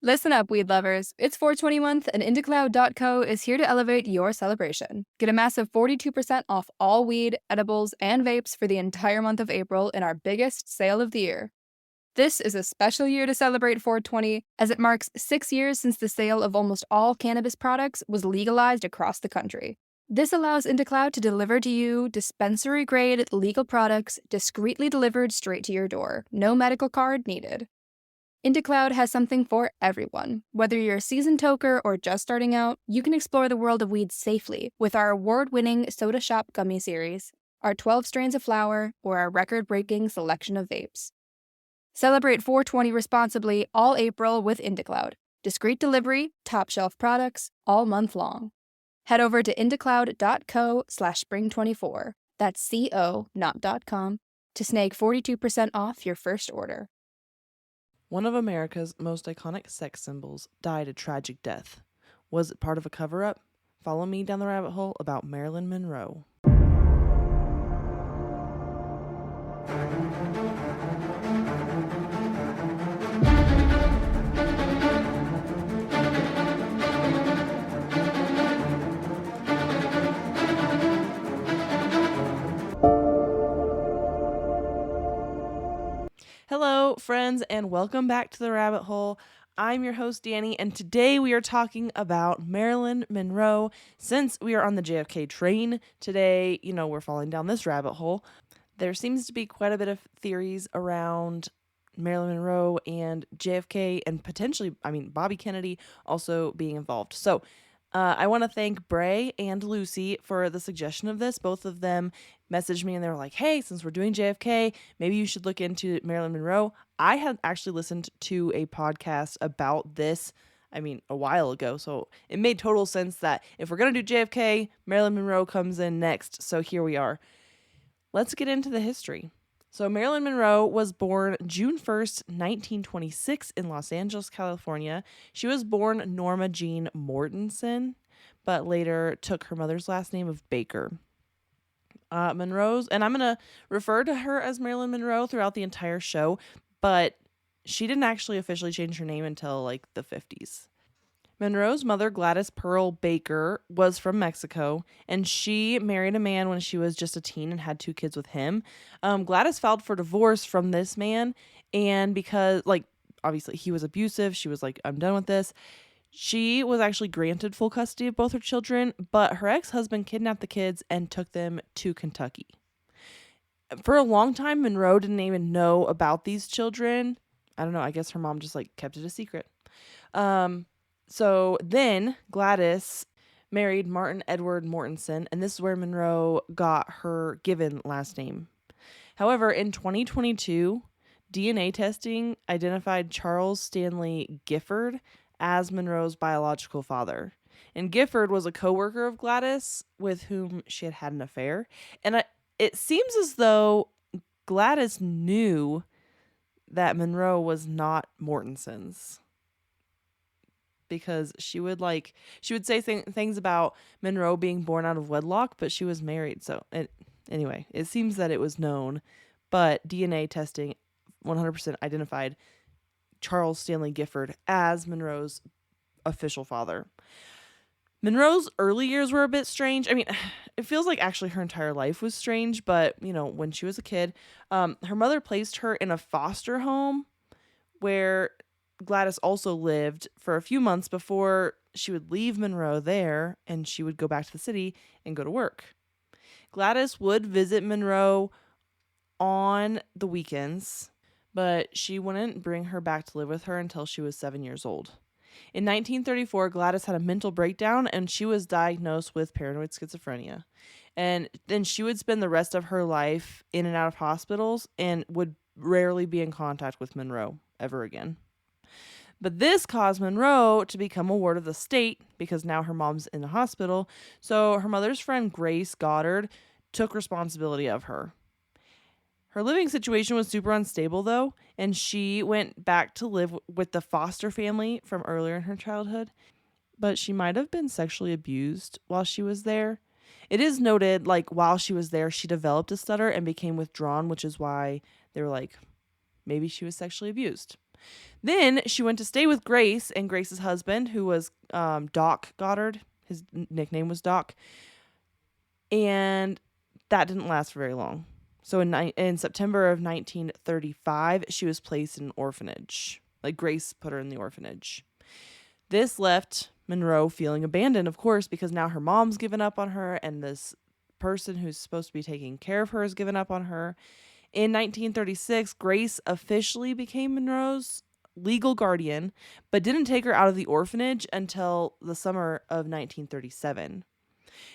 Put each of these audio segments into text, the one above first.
Listen up, weed lovers. It's 420 month, and IndieCloud.co is here to elevate your celebration. Get a massive 42% off all weed, edibles, and vapes for the entire month of April in our biggest sale of the year. This is a special year to celebrate 420, as it marks 6 years since the sale of almost all cannabis products was legalized across the country. This allows IndieCloud to deliver to you dispensary-grade legal products discreetly delivered straight to your door. No medical card needed. IndieCloud has something for everyone. Whether you're a seasoned toker or just starting out, you can explore the world of weed safely with our award-winning Soda Shop Gummy Series, our 12 strains of flower, or our record-breaking selection of vapes. Celebrate 420 responsibly all April with IndieCloud. Discreet delivery, top-shelf products, all month long. Head over to indiecloud.co/spring24, that's C-O, not .com, to snag 42% off your first order. One of America's most iconic sex symbols died a tragic death. Was it part of a cover-up? Follow me down the rabbit hole about Marilyn Monroe. Hello, friends, and welcome back to the rabbit hole. I'm your host, Danny, and today we are talking about Marilyn Monroe. Since we are on the JFK train today, we're falling down this rabbit hole. There seems to be quite a bit of theories around Marilyn Monroe and JFK and potentially, Bobby Kennedy also being involved. So I want to thank Bray and Lucy for the suggestion of this. Both of them messaged me and they were like, hey, since we're doing JFK, maybe you should look into Marilyn Monroe. I had actually listened to a podcast about this, a while ago. So it made total sense that if we're going to do JFK, Marilyn Monroe comes in next. So here we are. Let's get into the history. So Marilyn Monroe was born June 1st, 1926 in Los Angeles, California. She was born Norma Jean Mortensen, but later took her mother's last name of Baker. Monroe's, and I'm going to refer to her as Marilyn Monroe throughout the entire show, but she didn't actually officially change her name until the 50s. Monroe's mother, Gladys Pearl Baker, was from Mexico, and she married a man when she was just a teen and had 2 kids with him. Gladys filed for divorce from this man, and because, obviously he was abusive, she was like, I'm done with this. She was actually granted full custody of both her children, but her ex-husband kidnapped the kids and took them to Kentucky. For a long time, Monroe didn't even know about these children. I don't know, I guess her mom just kept it a secret. So then Gladys married Martin Edward Mortensen, and this is where Monroe got her given last name. However, in 2022, DNA testing identified Charles Stanley Gifford as Monroe's biological father. And Gifford was a coworker of Gladys with whom she had had an affair. And it seems as though Gladys knew that Monroe was not Mortensen's, because she would say things about Monroe being born out of wedlock, but she was married. So anyway, it seems that it was known, but DNA testing 100% identified Charles Stanley Gifford as Monroe's official father. Monroe's early years were a bit strange. It feels like actually her entire life was strange, but when she was a kid, her mother placed her in a foster home where Gladys also lived for a few months before she would leave Monroe there and she would go back to the city and go to work. Gladys would visit Monroe on the weekends, but she wouldn't bring her back to live with her until she was 7 years old. In 1934, Gladys had a mental breakdown and she was diagnosed with paranoid schizophrenia. And then she would spend the rest of her life in and out of hospitals and would rarely be in contact with Monroe ever again. But this caused Monroe to become a ward of the state because now her mom's in the hospital. So her mother's friend Grace Goddard took responsibility of her. Her living situation was super unstable though, and she went back to live with the foster family from earlier in her childhood. But she might have been sexually abused while she was there. It is noted, while she was there, she developed a stutter and became withdrawn, which is why they were maybe she was sexually abused. Then she went to stay with Grace and Grace's husband, who was Doc Goddard. His nickname was Doc. And that didn't last for very long. So in September of 1935, she was placed in an orphanage. Like, Grace put her in the orphanage. This left Monroe feeling abandoned, of course, because now her mom's given up on her, and this person who's supposed to be taking care of her has given up on her. In 1936, Grace officially became Monroe's legal guardian, but didn't take her out of the orphanage until the summer of 1937.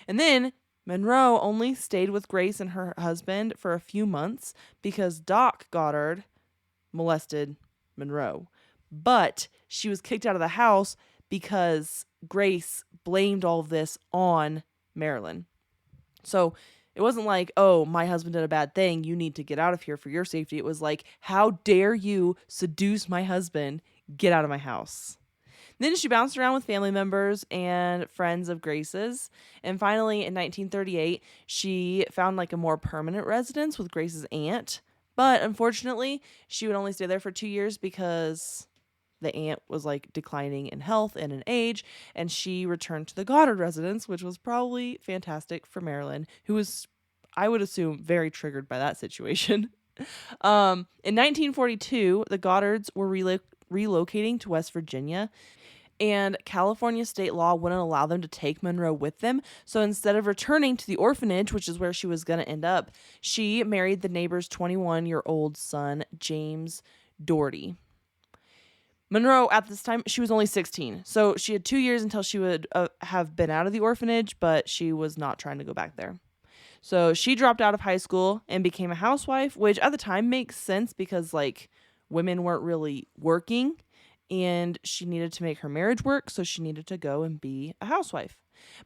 And then Monroe only stayed with Grace and her husband for a few months because Doc Goddard molested Monroe. But she was kicked out of the house because Grace blamed all of this on Marilyn. So it wasn't like, oh, my husband did a bad thing, you need to get out of here for your safety. It was like, how dare you seduce my husband? Get out of my house. Then she bounced around with family members and friends of Grace's. And finally, in 1938, she found like a more permanent residence with Grace's aunt. But unfortunately, she would only stay there for 2 years because the aunt was like declining in health and in age, and she returned to the Goddard residence, which was probably fantastic for Marilyn, who was, I would assume, very triggered by that situation. In 1942, the Goddards were relocating to West Virginia, and California state law wouldn't allow them to take Monroe with them. So instead of returning to the orphanage, which is where she was going to end up, she married the neighbor's 21-year-old son, James Doherty. Monroe, at this time, she was only 16. So she had 2 years until she would have been out of the orphanage, but she was not trying to go back there. So she dropped out of high school and became a housewife, which at the time makes sense because, like, women weren't really working and she needed to make her marriage work, so she needed to go and be a housewife.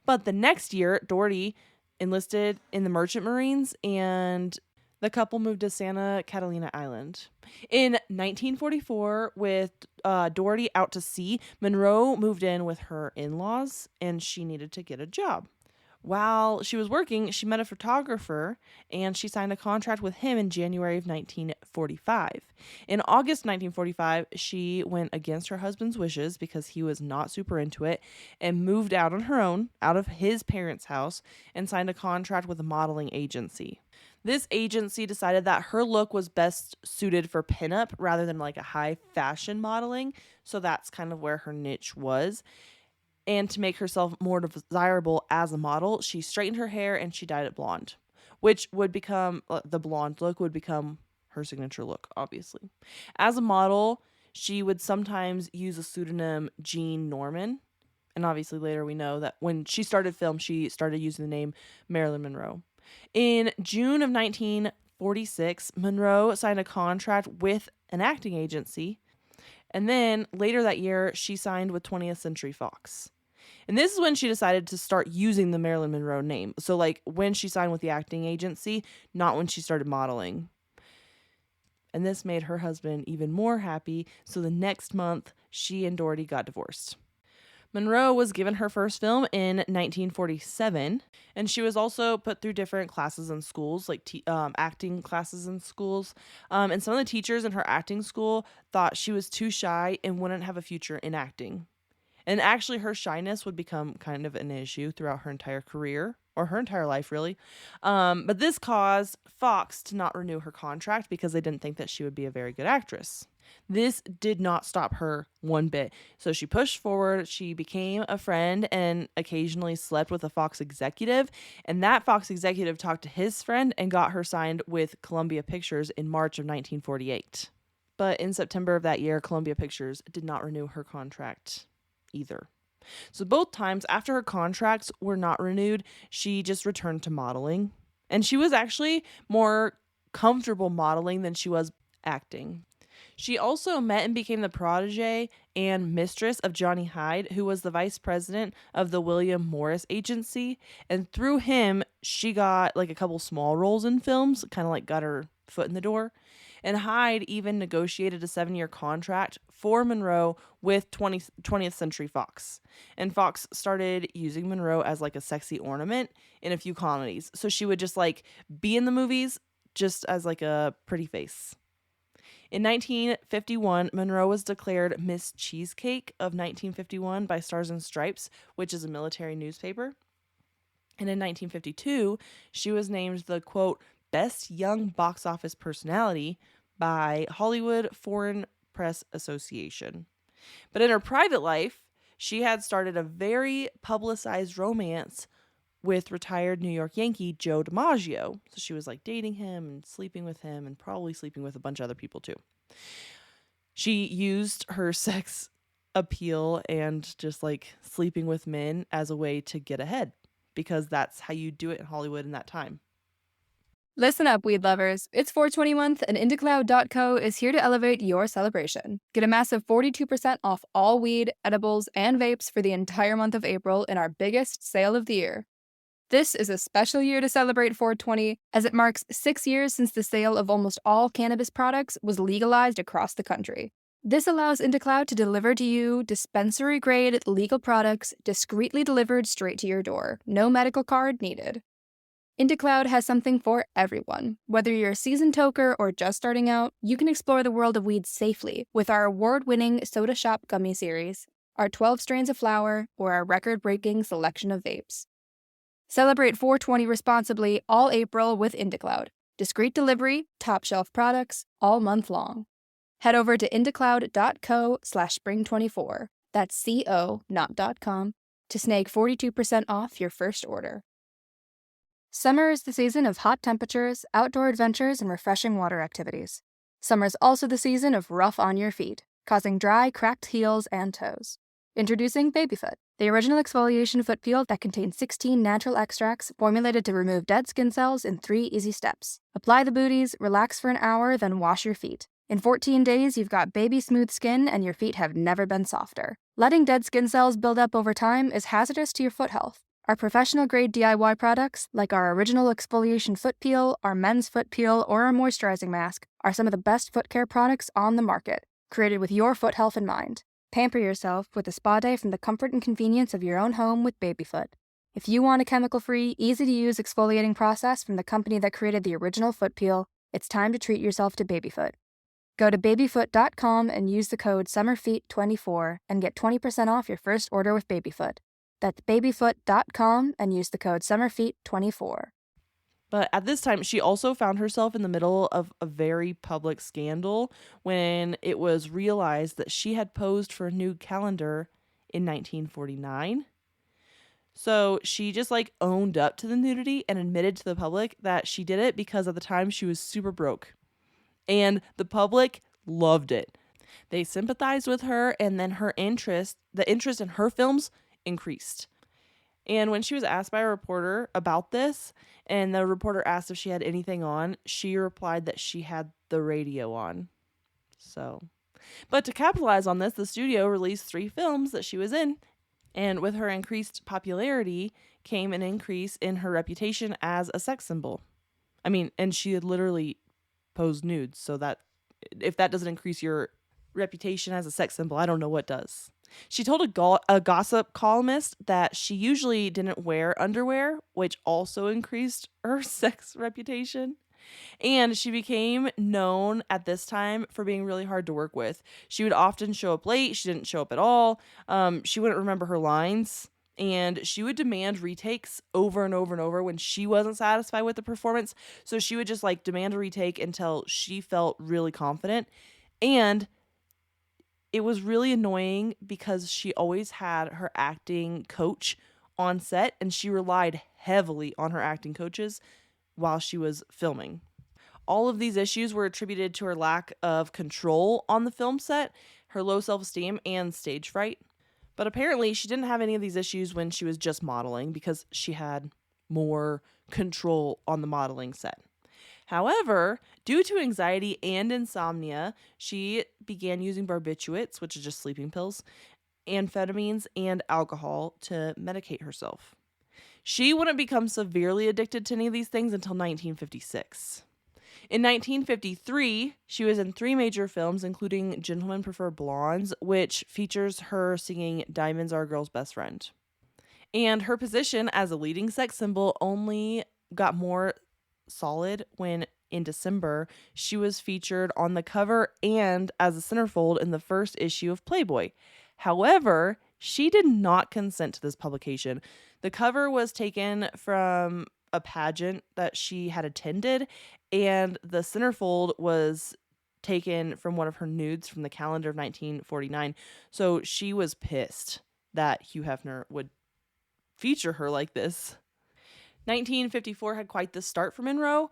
But the next year, Doherty enlisted in the Merchant Marines, and the couple moved to Santa Catalina Island. In 1944, with Doherty out to sea, Monroe moved in with her in-laws, and she needed to get a job. While she was working, she met a photographer, and she signed a contract with him in January of 1945. In August 1945, she went against her husband's wishes because he was not super into it and moved out on her own, out of his parents' house, and signed a contract with a modeling agency. This agency decided that her look was best suited for pinup rather than like a high fashion modeling, so that's kind of where her niche was. And to make herself more desirable as a model, she straightened her hair and she dyed it blonde, which would become, the blonde look would become her signature look, obviously. As a model, she would sometimes use a pseudonym Jean Norman. And obviously later we know that when she started film, she started using the name Marilyn Monroe. In June of 1946, Monroe signed a contract with an acting agency. And then later that year, she signed with 20th Century Fox. And this is when she decided to start using the Marilyn Monroe name. So, like, when she signed with the acting agency, not when she started modeling. And this made her husband even more happy. So the next month, she and Doherty got divorced. Monroe was given her first film in 1947, and she was also put through different classes in schools, like acting classes in schools. And some of the teachers in her acting school thought she was too shy and wouldn't have a future in acting. And actually, her shyness would become kind of an issue throughout her entire career, or her entire life, really. But this caused Fox to not renew her contract because they didn't think that she would be a very good actress. This did not stop her one bit. So she pushed forward, she became a friend and occasionally slept with a Fox executive. And that Fox executive talked to his friend and got her signed with Columbia Pictures in March of 1948. But in September of that year, Columbia Pictures did not renew her contract either. So both times after her contracts were not renewed, she just returned to modeling. And she was actually more comfortable modeling than she was acting. She also met and became the protege and mistress of Johnny Hyde, who was the vice president of the William Morris Agency. And through him, she got like a couple small roles in films, kind of like got her foot in the door. And Hyde even negotiated a 7-year contract for Monroe with 20th Century Fox. And Fox started using Monroe as like a sexy ornament in a few comedies. So she would just like be in the movies just as like a pretty face. In 1951, Monroe was declared Miss Cheesecake of 1951 by Stars and Stripes, which is a military newspaper. And in 1952, she was named the, quote, best young box office personality by Hollywood Foreign Press Association. But in her private life, she had started a very publicized romance with retired New York Yankee Joe DiMaggio. So she was like dating him and sleeping with him and probably sleeping with a bunch of other people too. She used her sex appeal and just like sleeping with men as a way to get ahead because that's how you do it in Hollywood in that time. Listen up, weed lovers. It's 420 month, and IndieCloud.co is here to elevate your celebration. Get a massive 42% off all weed, edibles, and vapes for the entire month of April in our biggest sale of the year. This is a special year to celebrate 420, as it marks 6 years since the sale of almost all cannabis products was legalized across the country. This allows IndieCloud to deliver to you dispensary-grade legal products discreetly delivered straight to your door. No medical card needed. IndieCloud has something for everyone. Whether you're a seasoned toker or just starting out, you can explore the world of weed safely with our award-winning Soda Shop Gummy Series, our 12 strains of flower, or our record-breaking selection of vapes. Celebrate 420 responsibly all April with IndieCloud. Discreet delivery, top shelf products, all month long. Head over to indiecloud.co/spring24, that's CO, not .com, to snag 42% off your first order. Summer is the season of hot temperatures, outdoor adventures, and refreshing water activities. Summer is also the season of rough on your feet, causing dry, cracked heels and toes. Introducing Babyfoot, the original exfoliation foot peel that contains 16 natural extracts formulated to remove dead skin cells in 3 easy steps. Apply the booties, relax for an hour, then wash your feet. In 14 days, you've got baby smooth skin and your feet have never been softer. Letting dead skin cells build up over time is hazardous to your foot health. Our professional-grade DIY products, like our original exfoliation foot peel, our men's foot peel, or our moisturizing mask, are some of the best foot care products on the market, created with your foot health in mind. Pamper yourself with a spa day from the comfort and convenience of your own home with Babyfoot. If you want a chemical-free, easy-to-use exfoliating process from the company that created the original foot peel, it's time to treat yourself to Babyfoot. Go to babyfoot.com and use the code SUMMERFEET24 and get 20% off your first order with Babyfoot. That's babyfoot.com and use the code SUMMERFEET24. But at this time, she also found herself in the middle of a very public scandal when it was realized that she had posed for a nude calendar in 1949. So she just like owned up to the nudity and admitted to the public that she did it because at the time she was super broke. And the public loved it. They sympathized with her, and then the interest in her films increased. And when she was asked by a reporter about this, and the reporter asked if she had anything on, she replied that she had the radio on. But to capitalize on this, the studio released 3 films that she was in, and with her increased popularity came an increase in her reputation as a sex symbol. And she had literally posed nudes, so that if that doesn't increase your reputation as a sex symbol, I don't know what does. She told a gossip columnist that she usually didn't wear underwear, which also increased her sex reputation. And she became known at this time for being really hard to work with. She would often show up late. She didn't show up at all. She wouldn't remember her lines. And she would demand retakes over and over and over when she wasn't satisfied with the performance. So she would just like demand a retake until she felt really confident. And it was really annoying because she always had her acting coach on set and she relied heavily on her acting coaches while she was filming. All of these issues were attributed to her lack of control on the film set, her low self-esteem, and stage fright. But apparently she didn't have any of these issues when she was just modeling because she had more control on the modeling set. However, due to anxiety and insomnia, she began using barbiturates, which is just sleeping pills, amphetamines, and alcohol to medicate herself. She wouldn't become severely addicted to any of these things until 1956. In 1953, she was in 3 major films, including Gentlemen Prefer Blondes, which features her singing Diamonds Are a Girl's Best Friend. And her position as a leading sex symbol only got more solid when in December, she was featured on the cover and as a centerfold in the first issue of Playboy. However, she did not consent to this publication. The cover was taken from a pageant that she had attended, and the centerfold was taken from one of her nudes from the calendar of 1949. So she was pissed that Hugh Hefner would feature her like this. 1954 had quite the start for Monroe.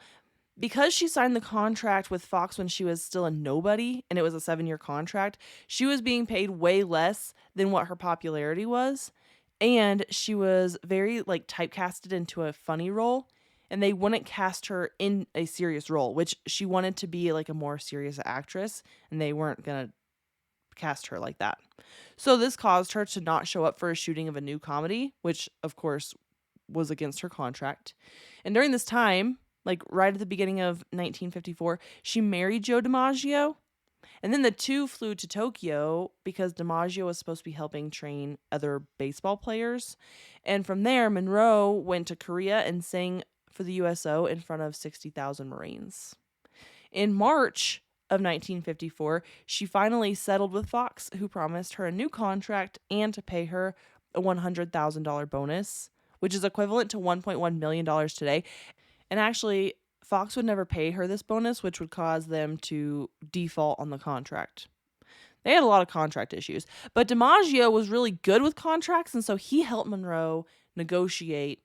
Because she signed the contract with Fox when she was still a nobody and it was a 7-year contract, she was being paid way less than what her popularity was. And she was very typecasted into a funny role, and they wouldn't cast her in a serious role, which she wanted to be like a more serious actress, and they weren't going to cast her like that. So this caused her to not show up for a shooting of a new comedy, which of course was against her contract. And during this time, right at the beginning of 1954, she married Joe DiMaggio. And then the two flew to Tokyo because DiMaggio was supposed to be helping train other baseball players. And from there, Monroe went to Korea and sang for the USO in front of 60,000 Marines. In March of 1954, she finally settled with Fox, who promised her a new contract and to pay her a $100,000 bonus, which is equivalent to $1.1 million today. And actually, Fox would never pay her this bonus, which would cause them to default on the contract. They had a lot of contract issues. But DiMaggio was really good with contracts, and so he helped Monroe negotiate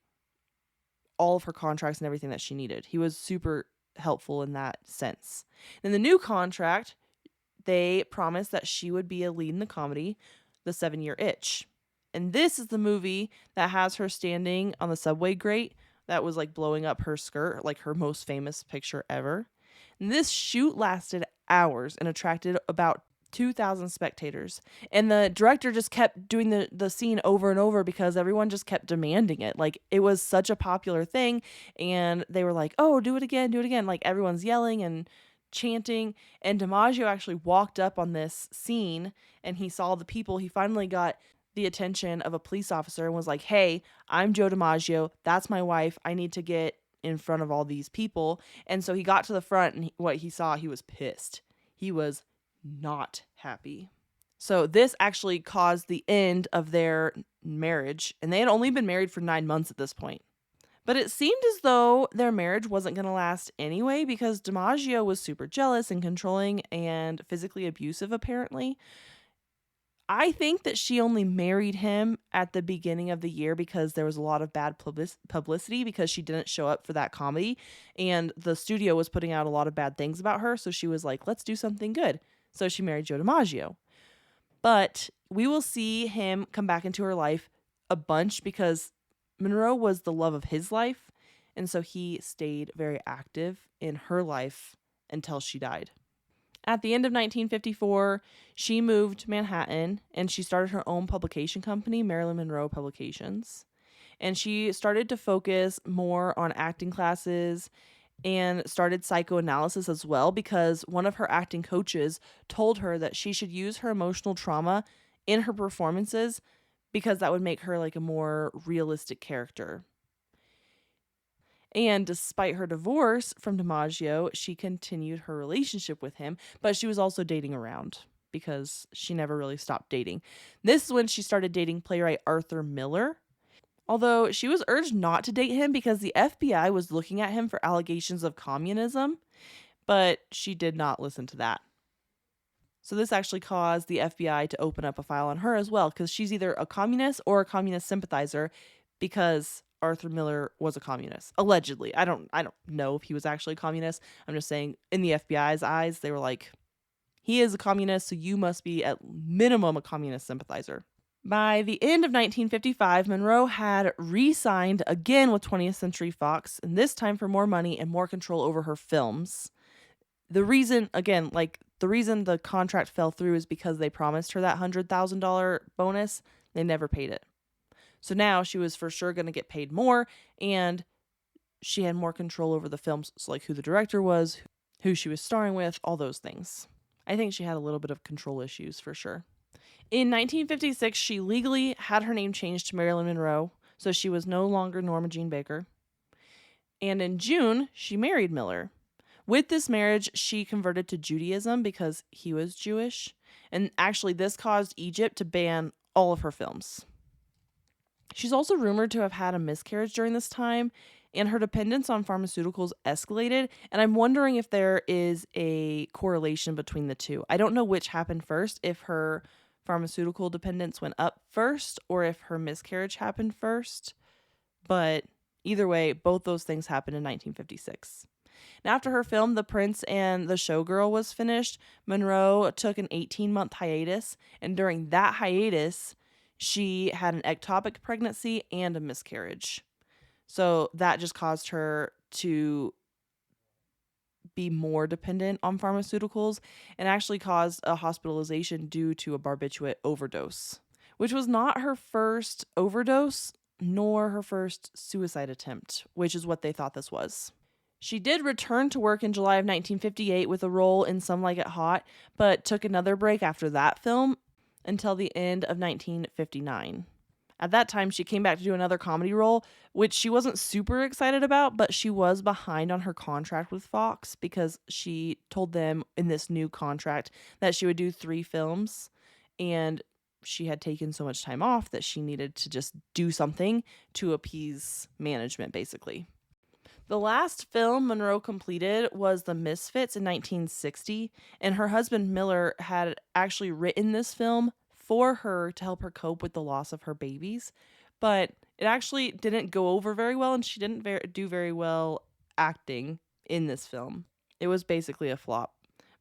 all of her contracts and everything that she needed. He was super helpful in that sense. In the new contract, they promised that she would be a lead in the comedy, The 7-Year Itch. And this is the movie that has her standing on the subway grate that was blowing up her skirt, her most famous picture ever. And this shoot lasted hours and attracted about 2,000 spectators. And the director just kept doing the scene over and over because everyone just kept demanding it. It was such a popular thing, and they were like, oh, do it again, do it again. Everyone's yelling and chanting. And DiMaggio actually walked up on this scene, and he saw the people. He finally got the attention of a police officer and was like, hey, I'm Joe DiMaggio. That's my wife. I need to get in front of all these people. And so he got to the front, and what he saw, he was pissed. He was not happy. So this actually caused the end of their marriage, and they had only been married for 9 months at this point. But it seemed as though their marriage wasn't going to last anyway because DiMaggio was super jealous and controlling and physically abusive, apparently. I think that she only married him at the beginning of the year because there was a lot of bad publicity because she didn't show up for that comedy, and the studio was putting out a lot of bad things about her, so she was like, let's do something good. So she married Joe DiMaggio. But we will see him come back into her life a bunch because Monroe was the love of his life, and so he stayed very active in her life until she died. At the end of 1954, she moved to Manhattan and she started her own publication company, Marilyn Monroe Publications. And she started to focus more on acting classes and started psychoanalysis as well because one of her acting coaches told her that she should use her emotional trauma in her performances because that would make her a more realistic character. And despite her divorce from DiMaggio, she continued her relationship with him, but she was also dating around because she never really stopped dating. This is when she started dating playwright Arthur Miller, although she was urged not to date him because the FBI was looking at him for allegations of communism, but she did not listen to that. So this actually caused the FBI to open up a file on her as well because she's either a communist or a communist sympathizer because Arthur Miller was a communist, allegedly. I don't know if he was actually a communist. I'm just saying in the FBI's eyes, they were like, he is a communist, so you must be at minimum a communist sympathizer. By the end of 1955, Monroe had re-signed again with 20th Century Fox, and this time for more money and more control over her films. The reason, again, the reason the contract fell through is because they promised her that $100,000 bonus. They never paid it. So now she was for sure going to get paid more, and she had more control over the films, so who the director was, who she was starring with, all those things. I think she had a little bit of control issues for sure. In 1956, she legally had her name changed to Marilyn Monroe, so she was no longer Norma Jean Baker. And in June, she married Miller. With this marriage, she converted to Judaism because he was Jewish. And actually, this caused Egypt to ban all of her films. She's also rumored to have had a miscarriage during this time, and her dependence on pharmaceuticals escalated. And I'm wondering if there is a correlation between the two. I don't know which happened first, if her pharmaceutical dependence went up first or if her miscarriage happened first. But either way, both those things happened in 1956. And after her film The Prince and the Showgirl was finished, Monroe took an 18-month hiatus, and during that hiatus, she had an ectopic pregnancy and a miscarriage. So that just caused her to be more dependent on pharmaceuticals and actually caused a hospitalization due to a barbiturate overdose, which was not her first overdose nor her first suicide attempt, which is what they thought this was. She did return to work in July of 1958 with a role in Some Like It Hot, but took another break after that film until the end of 1959. At that time, she came back to do another comedy role, which she wasn't super excited about, but she was behind on her contract with Fox because she told them in this new contract that she would do 3 films, and she had taken so much time off that she needed to just do something to appease management, basically. The last film Monroe completed was The Misfits in 1960, and her husband Miller had actually written this film for her to help her cope with the loss of her babies, but it actually didn't go over very well, and she didn't do very well acting in this film. It was basically a flop.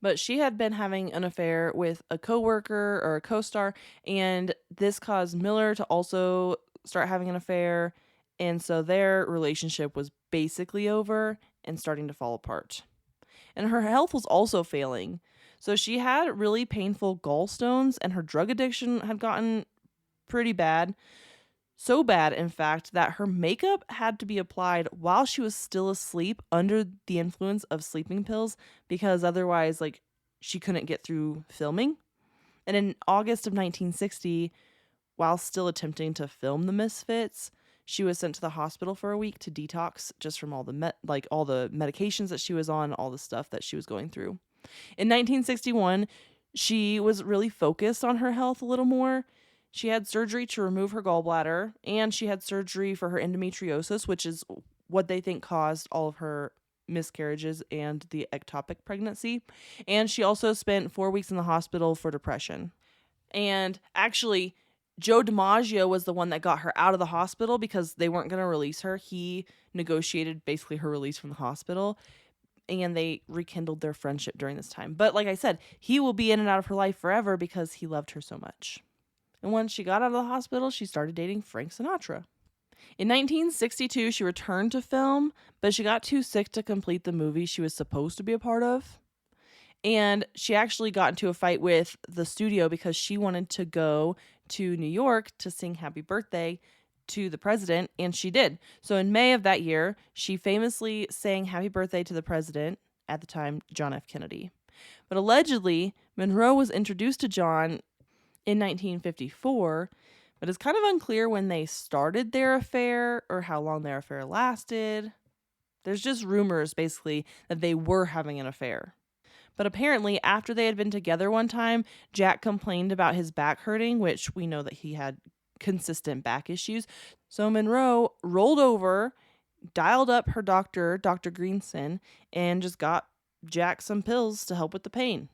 But she had been having an affair with a coworker or a co-star, and this caused Miller to also start having an affair, and so their relationship was basically over and starting to fall apart. And her health was also failing. So she had really painful gallstones, and her drug addiction had gotten pretty bad. So bad, in fact, that her makeup had to be applied while she was still asleep under the influence of sleeping pills because otherwise, she couldn't get through filming. And in August of 1960, while still attempting to film The Misfits, she was sent to the hospital for a week to detox just from all the all the medications that she was on, all the stuff that she was going through. In 1961, she was really focused on her health a little more. She had surgery to remove her gallbladder, and she had surgery for her endometriosis, which is what they think caused all of her miscarriages and the ectopic pregnancy. And she also spent 4 weeks in the hospital for depression. And actually, Joe DiMaggio was the one that got her out of the hospital because they weren't going to release her. He negotiated basically her release from the hospital, and they rekindled their friendship during this time. But like I said, he will be in and out of her life forever because he loved her so much. And once she got out of the hospital, she started dating Frank Sinatra. In 1962, she returned to film, but she got too sick to complete the movie she was supposed to be a part of. And she actually got into a fight with the studio because she wanted to go to New York to sing Happy Birthday to the president, and she did. So in May of that year, she famously sang Happy Birthday to the president, at the time, John F. Kennedy. But allegedly, Monroe was introduced to John in 1954, but it's kind of unclear when they started their affair or how long their affair lasted. There's just rumors, basically, that they were having an affair. But apparently, after they had been together one time, Jack complained about his back hurting, which we know that he had consistent back issues. So Monroe rolled over, dialed up her doctor, Dr. Greenson, and just got Jack some pills to help with the pain.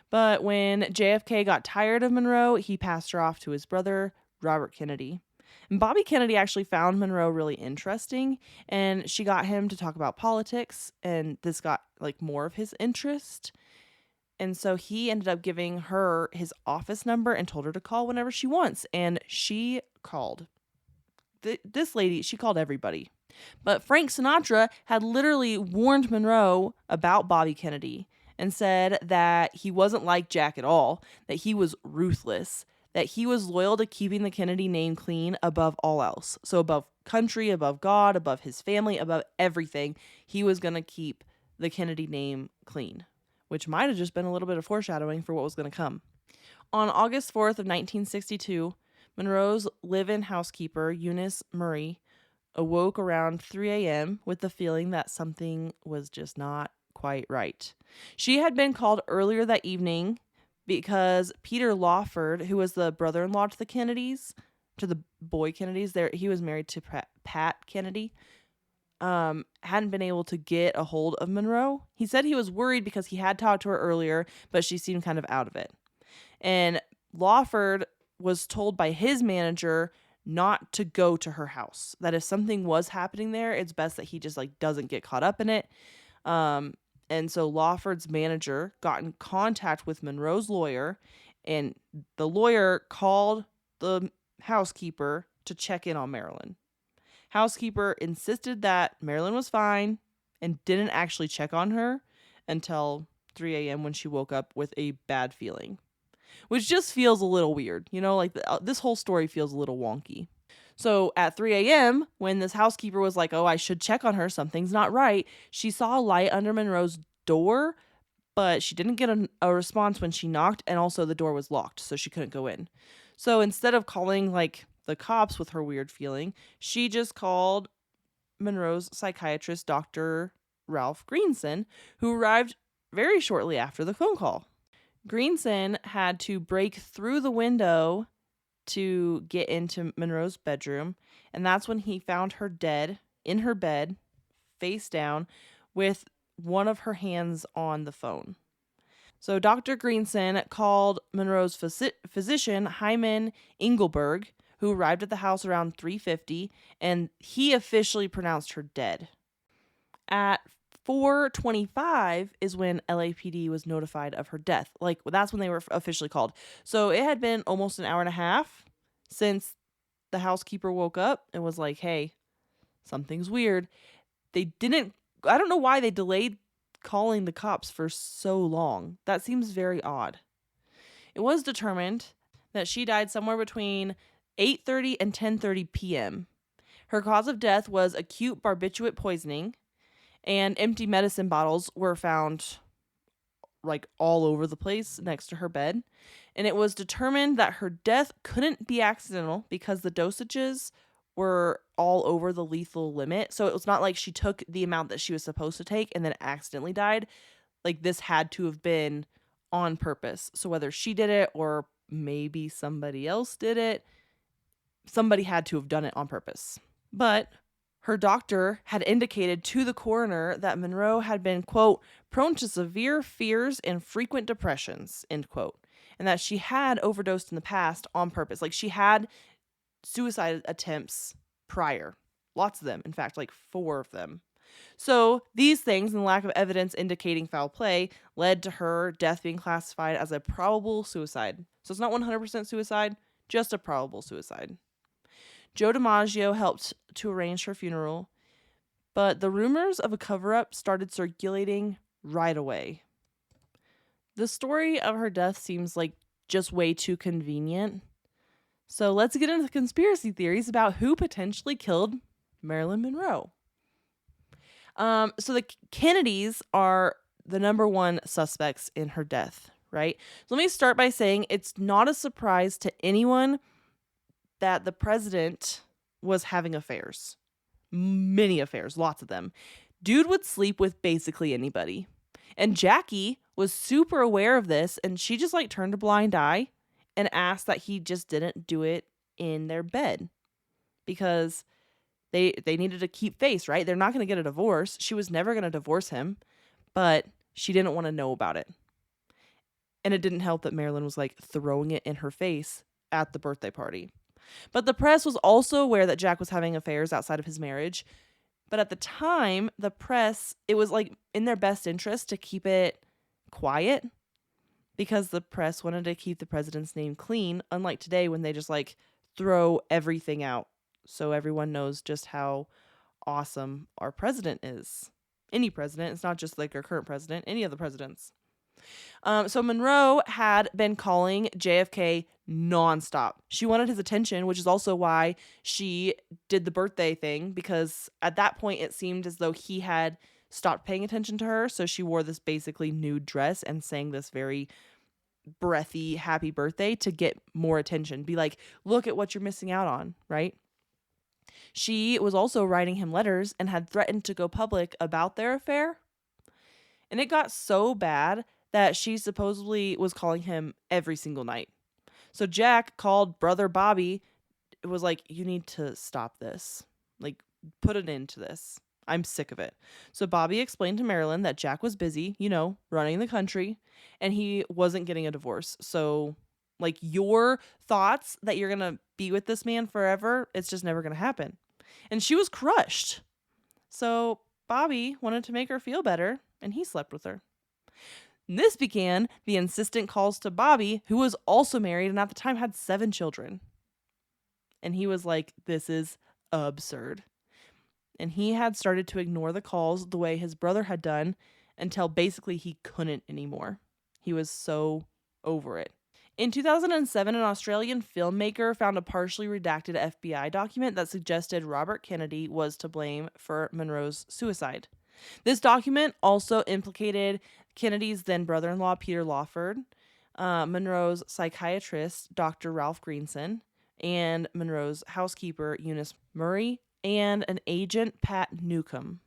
But when JFK got tired of Monroe, he passed her off to his brother, Robert Kennedy. And Bobby Kennedy actually found Monroe really interesting, and she got him to talk about politics, and this got more of his interest. And so he ended up giving her his office number and told her to call whenever she wants, and she called. This lady, she called everybody. But Frank Sinatra had literally warned Monroe about Bobby Kennedy and said that he wasn't like Jack at all, that he was ruthless, that he was loyal to keeping the Kennedy name clean above all else. So above country, above God, above his family, above everything, he was going to keep the Kennedy name clean, which might have just been a little bit of foreshadowing for what was going to come. On August 4th of 1962, Monroe's live-in housekeeper, Eunice Murray, awoke around 3 a.m. with the feeling that something was just not quite right. She had been called earlier that evening because Peter Lawford, who was the brother-in-law to the Kennedys, to the boy Kennedys, there he was married to Pat Kennedy, hadn't been able to get a hold of Monroe. He said he was worried because he had talked to her earlier, but she seemed kind of out of it. And Lawford was told by his manager not to go to her house. That if something was happening there, it's best that he just like doesn't get caught up in it. And so Lawford's manager got in contact with Monroe's lawyer, and the lawyer called the housekeeper to check in on Marilyn. Housekeeper insisted that Marilyn was fine and didn't actually check on her until 3 a.m. when she woke up with a bad feeling, which just feels a little weird. You know, like this whole story feels a little wonky. So at 3 a.m., when this housekeeper was like, oh, I should check on her, something's not right, she saw a light under Monroe's door, but she didn't get a response when she knocked, and also the door was locked, so she couldn't go in. So instead of calling like the cops with her weird feeling, she just called Monroe's psychiatrist, Dr. Ralph Greenson, who arrived very shortly after the phone call. Greenson had to break through the window to get into Monroe's bedroom, and that's when he found her dead in her bed, face down, with one of her hands on the phone. So Dr. Greenson called Monroe's physician, Hyman Engelberg, who arrived at the house around 3:50, and he officially pronounced her dead. At 4:25 is when LAPD was notified of her death. Like, that's when they were officially called. So it had been almost an hour and a half since the housekeeper woke up and was like, hey, something's weird. I don't know why they delayed calling the cops for so long. That seems very odd. It was determined that she died somewhere between 8:30 and 10:30 p.m. Her cause of death was acute barbiturate poisoning, and empty medicine bottles were found like all over the place next to her bed. And it was determined that her death couldn't be accidental because the dosages were all over the lethal limit. So it was not like she took the amount that she was supposed to take and then accidentally died. Like, this had to have been on purpose. So whether she did it or maybe somebody else did it, somebody had to have done it on purpose. But her doctor had indicated to the coroner that Monroe had been, quote, prone to severe fears and frequent depressions, end quote, and that she had overdosed in the past on purpose. Like, she had suicide attempts prior. Lots of them. In fact, like 4 of them. So these things and lack of evidence indicating foul play led to her death being classified as a probable suicide. So it's not 100% suicide, just a probable suicide. Joe DiMaggio helped to arrange her funeral, but the rumors of a cover-up started circulating right away. The story of her death seems like just way too convenient. So let's get into the conspiracy theories about who potentially killed Marilyn Monroe. So the Kennedys are the number one suspects in her death, right? So let me start by saying it's not a surprise to anyone that the president was having affairs. Many affairs, lots of them. Dude would sleep with basically anybody. And Jackie was super aware of this, and she just like turned a blind eye and asked that he just didn't do it in their bed because they needed to keep face, right? They're not going to get a divorce. She was never going to divorce him, but she didn't want to know about it. And it didn't help that Marilyn was like throwing it in her face at the birthday party. But the press was also aware that Jack was having affairs outside of his marriage. But at the time, the press, it was like in their best interest to keep it quiet because the press wanted to keep the president's name clean, unlike today when they just like throw everything out so everyone knows just how awesome our president is. Any president, it's not just like our current president, any of the presidents. So Monroe had been calling JFK nonstop. She wanted his attention, which is also why she did the birthday thing, because at that point it seemed as though he had stopped paying attention to her. So she wore this basically nude dress and sang this very breathy happy birthday to get more attention. Be like, look at what you're missing out on, right? She was also writing him letters and had threatened to go public about their affair. And it got so bad that she supposedly was calling him every single night. So Jack called brother Bobby. It was like, you need to stop this. Like, put an end to this. I'm sick of it. So Bobby explained to Marilyn that Jack was busy, running the country, and he wasn't getting a divorce. So, like, your thoughts that you're going to be with this man forever, it's just never going to happen. And she was crushed. So Bobby wanted to make her feel better, and he slept with her. And this began the insistent calls to Bobby, who was also married and at the time had 7 children. And he was like, this is absurd. And he had started to ignore the calls the way his brother had done until basically he couldn't anymore. He was so over it. In 2007, an Australian filmmaker found a partially redacted FBI document that suggested Robert Kennedy was to blame for Monroe's suicide. This document also implicated Kennedy's then brother-in-law, Peter Lawford, Monroe's psychiatrist, Dr. Ralph Greenson, and Monroe's housekeeper, Eunice Murray, and an agent, Pat Newcomb.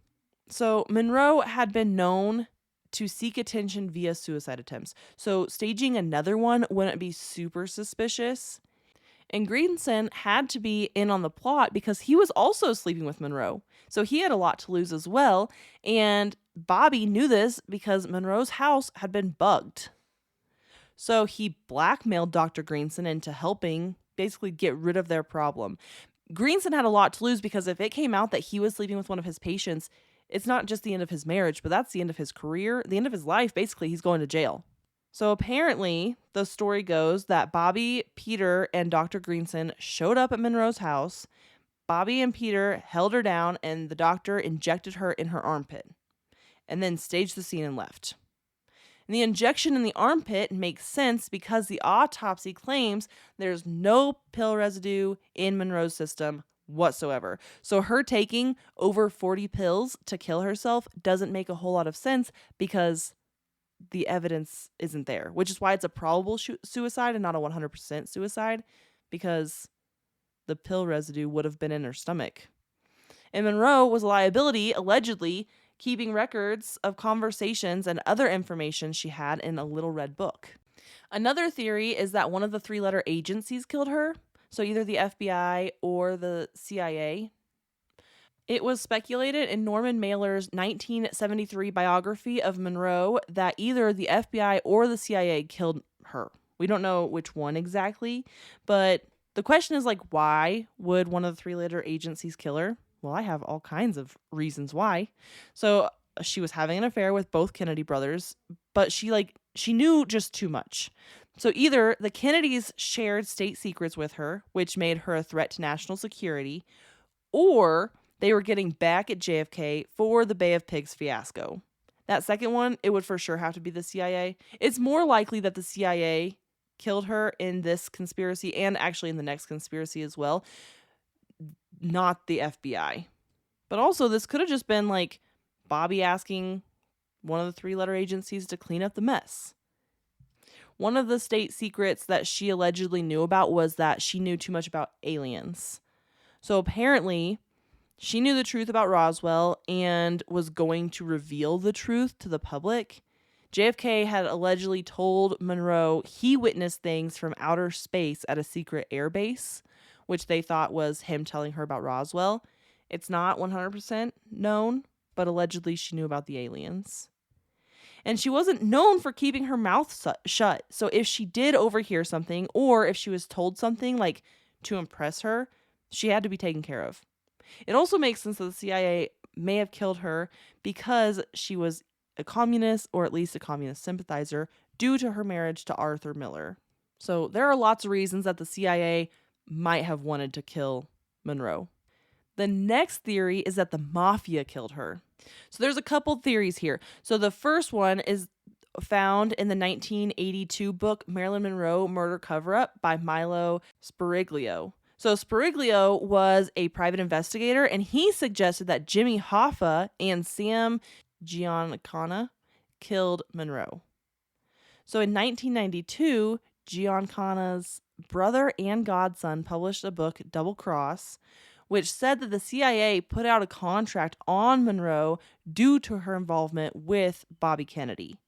So Monroe had been known to seek attention via suicide attempts. So staging another one wouldn't be super suspicious. And Greenson had to be in on the plot because he was also sleeping with Monroe. So he had a lot to lose as well. And Bobby knew this because Monroe's house had been bugged. So he blackmailed Dr. Greenson into helping basically get rid of their problem. Greenson had a lot to lose because if it came out that he was sleeping with one of his patients, it's not just the end of his marriage, but that's the end of his career, the end of his life. Basically, he's going to jail. So apparently, the story goes that Bobby, Peter, and Dr. Greenson showed up at Monroe's house. Bobby and Peter held her down, and the doctor injected her in her armpit, and then staged the scene and left. And the injection in the armpit makes sense because the autopsy claims there's no pill residue in Monroe's system whatsoever. So her taking over 40 pills to kill herself doesn't make a whole lot of sense because the evidence isn't there, which is why it's a probable suicide and not a 100% suicide, because the pill residue would have been in her stomach. And Monroe was a liability, allegedly, keeping records of conversations and other information she had in a little red book. Another theory is that one of the 3-letter agencies killed her, so either the FBI or the CIA. It was speculated in Norman Mailer's 1973 biography of Monroe that either the FBI or the CIA killed her. We don't know which one exactly, but the question is like, why would one of the 3-letter agencies kill her? Well, I have all kinds of reasons why. So she was having an affair with both Kennedy brothers, but she knew just too much. So either the Kennedys shared state secrets with her, which made her a threat to national security, or they were getting back at JFK for the Bay of Pigs fiasco. That second one, it would for sure have to be the CIA. It's more likely that the CIA killed her in this conspiracy and actually in the next conspiracy as well, not the FBI. But also, this could have just been like Bobby asking one of the 3-letter agencies to clean up the mess. One of the state secrets that she allegedly knew about was that she knew too much about aliens. So apparently, she knew the truth about Roswell and was going to reveal the truth to the public. JFK had allegedly told Monroe he witnessed things from outer space at a secret air base, which they thought was him telling her about Roswell. It's not 100% known, but allegedly she knew about the aliens. And she wasn't known for keeping her mouth shut. So if she did overhear something, or if she was told something like to impress her, she had to be taken care of. It also makes sense that the CIA may have killed her because she was a communist, or at least a communist sympathizer, due to her marriage to Arthur Miller. So there are lots of reasons that the CIA might have wanted to kill Monroe. The next theory is that the mafia killed her. So there's a couple theories here. So the first one is found in the 1982 book Marilyn Monroe Murder Cover-Up by Milo Spiriglio. So Spiriglio was a private investigator, and he suggested that Jimmy Hoffa and Sam Giancana killed Monroe. So in 1992, Giancana's brother and godson published a book, Double Cross, which said that the CIA put out a contract on Monroe due to her involvement with Bobby Kennedy.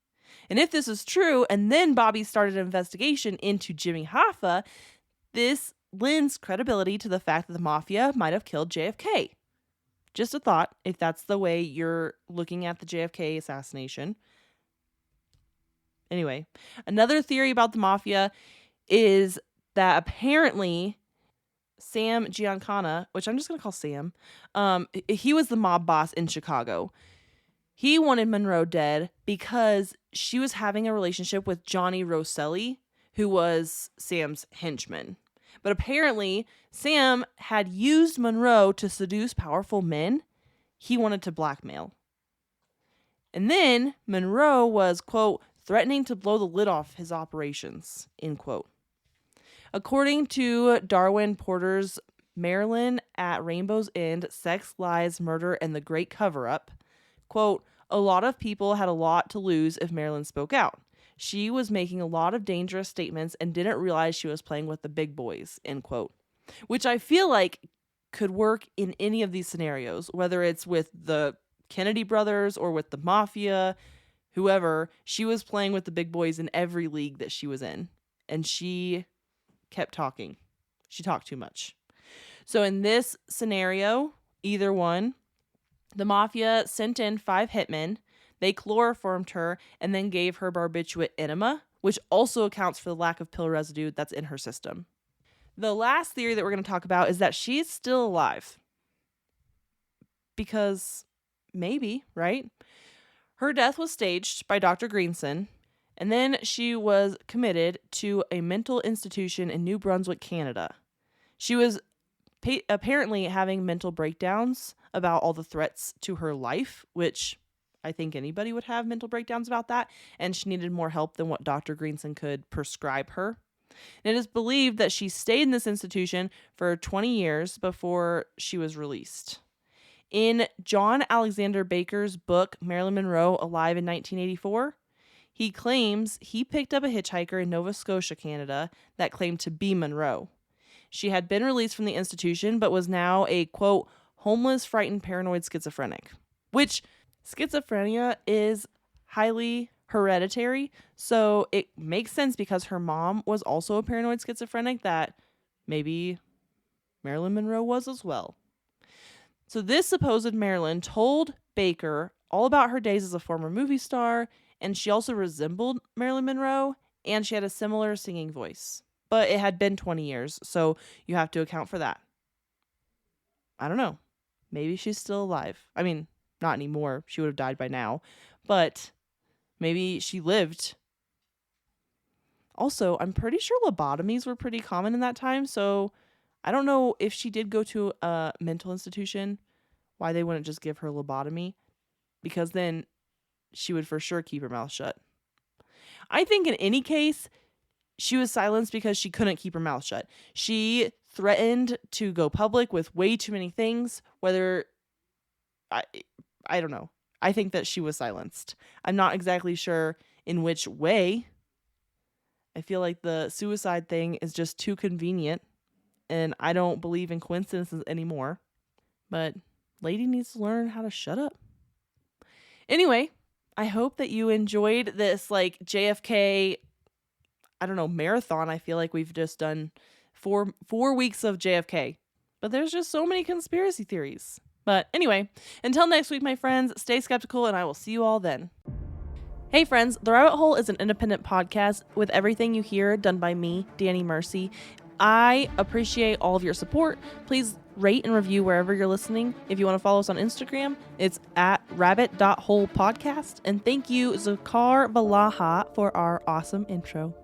And if this is true, and then Bobby started an investigation into Jimmy Hoffa, this lends credibility to the fact that the mafia might have killed JFK. Just a thought, if that's the way you're looking at the JFK assassination. Anyway, another theory about the mafia is that apparently Sam Giancana, which I'm just going to call Sam, he was the mob boss in Chicago. He wanted Monroe dead because she was having a relationship with Johnny Rosselli, who was Sam's henchman. But apparently, Sam had used Monroe to seduce powerful men he wanted to blackmail. And then Monroe was, quote, threatening to blow the lid off his operations, end quote. According to Darwin Porter's Marilyn at Rainbow's End, Sex, Lies, Murder, and the Great Cover-Up, quote, a lot of people had a lot to lose if Marilyn spoke out. She was making a lot of dangerous statements and didn't realize she was playing with the big boys, end quote. Which I feel like could work in any of these scenarios, whether it's with the Kennedy brothers or with the mafia, whoever. She was playing with the big boys in every league that she was in. And she kept talking. She talked too much. So in this scenario, either one, the mafia sent in 5 hitmen. They chloroformed her and then gave her barbiturate enema, which also accounts for the lack of pill residue that's in her system. The last theory that we're going to talk about is that she's still alive. Because maybe, right? Her death was staged by Dr. Greenson, and then she was committed to a mental institution in New Brunswick, Canada. She was apparently having mental breakdowns about all the threats to her life, which I think anybody would have mental breakdowns about that, and she needed more help than what Dr. Greenson could prescribe her. And it is believed that she stayed in this institution for 20 years before she was released. In John Alexander Baker's book, Marilyn Monroe, Alive in 1984, he claims he picked up a hitchhiker in Nova Scotia, Canada, that claimed to be Monroe. She had been released from the institution, but was now a, quote, homeless, frightened, paranoid schizophrenic, which schizophrenia is highly hereditary, so it makes sense because her mom was also a paranoid schizophrenic that maybe Marilyn Monroe was as well. So this supposed Marilyn told Baker all about her days as a former movie star, and she also resembled Marilyn Monroe, and she had a similar singing voice. But it had been 20 years, so you have to account for that. I don't know. Maybe she's still alive. I mean, not anymore. She would have died by now. But maybe she lived. Also, I'm pretty sure lobotomies were pretty common in that time, so I don't know if she did go to a mental institution, why they wouldn't just give her lobotomy, because then she would for sure keep her mouth shut. I think in any case, she was silenced because she couldn't keep her mouth shut. She threatened to go public with way too many things, whether, I don't know. I think that she was silenced. I'm not exactly sure in which way. I feel like the suicide thing is just too convenient, and I don't believe in coincidences anymore. But lady needs to learn how to shut up. Anyway, I hope that you enjoyed this like JFK, I don't know, marathon. I feel like we've just done four weeks of JFK. But there's just so many conspiracy theories. But anyway, until next week, my friends, stay skeptical, and I will see you all then. Hey friends, The Rabbit Hole is an independent podcast with everything you hear done by me, Danny Mercy. I appreciate all of your support. Please rate and review wherever you're listening. If you want to follow us on Instagram, it's at rabbit.holepodcast. And thank you, Zakar Balaha, for our awesome intro.